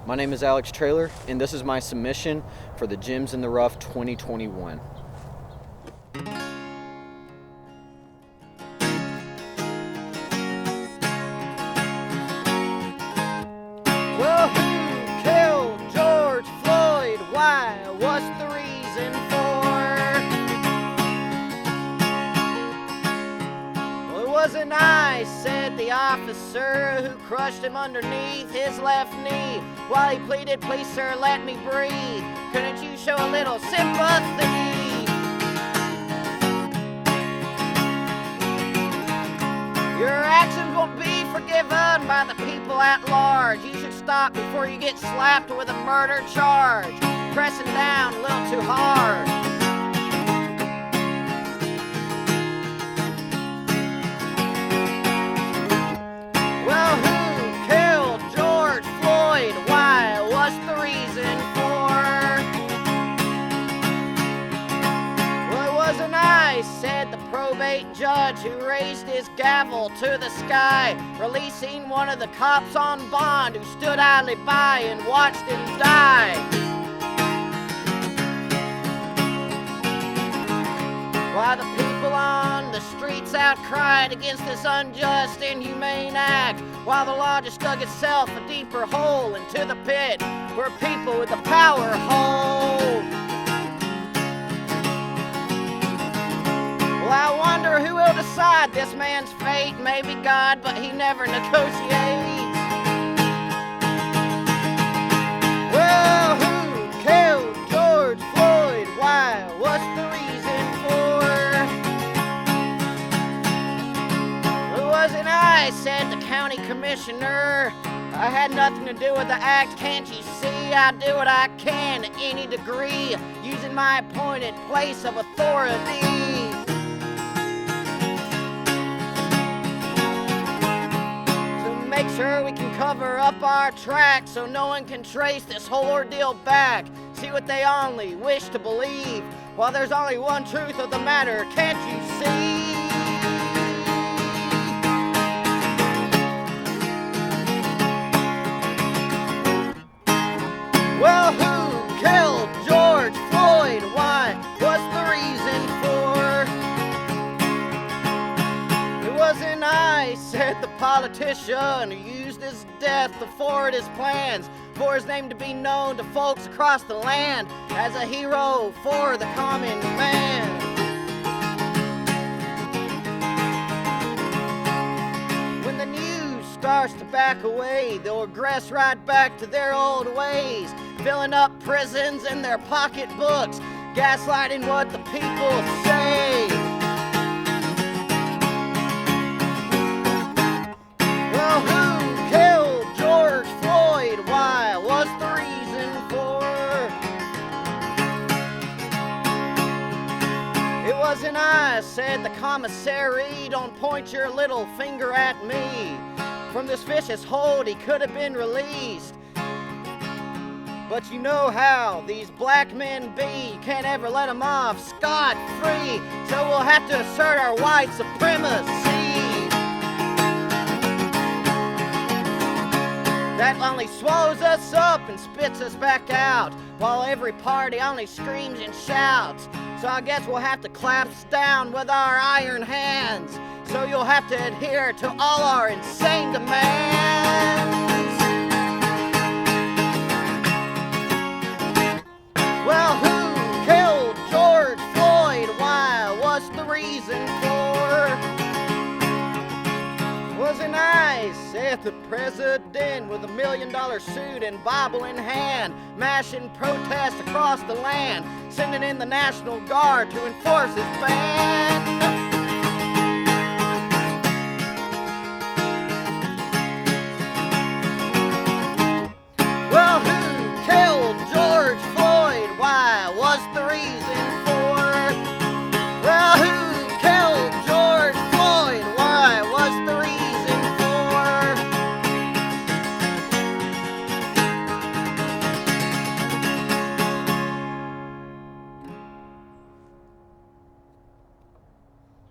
My name is Alex Traylor, and this is my submission for the Gems in the Rough 2021. Well, who killed George Floyd? Why? What's the reason for? Well, it wasn't I, said the officer, who crushed him underneath his left knee while he pleaded, please sir, let me breathe. Couldn't you show a little sympathy? Your actions won't be forgiven by the people at large. You should stop before you get slapped with a murder charge. Pressing down a little too hard. Well, who killed George Floyd? Why? What's the reason for? Well, it wasn't I, said the probate judge, who raised his gavel to the sky, releasing one of the cops on bond who stood idly by and watched him die. While the people on the streets outcried against this unjust, inhumane act, while the law just dug itself a deeper hole into the pit where people with the power hold. Well, I wonder who will decide this man's fate. Maybe God, but he never negotiates. Well, who killed George Floyd? Why? What's the reason for? It wasn't I, said the county commissioner. I had nothing to do with the act, can't you see? I do what I can to any degree, using my appointed place of authority. Make sure we can cover up our tracks so no one can trace this whole ordeal back. See what they only wish to believe, while there's only one truth of the matter, can't you see? Well, who killed George Floyd? Why? What's the reason for? It wasn't I, said the politician, who used his death to forward his plans for his name to be known to folks across the land as a hero for the common man. When the news starts to back away, they'll regress right back to their old ways, filling up prisons and their pocketbooks, gaslighting what the people say. Well, who killed George Floyd? Why? What's the reason for? It wasn't I, said the commissary, don't point your little finger at me. From this vicious hold he could have been released. But you know how these black men be, you can't ever let them off scot-free, so we'll have to assert our white supremacy. That only swallows us up and spits us back out, while every party only screams and shouts. So I guess we'll have to clasp down with our iron hands, so you'll have to adhere to all our insane demands. Well, who killed George Floyd? Why? What's the reason for? Wasn't I, said the president, with $1 million suit and Bible in hand, mashing protests across the land, sending in the National Guard to enforce his ban.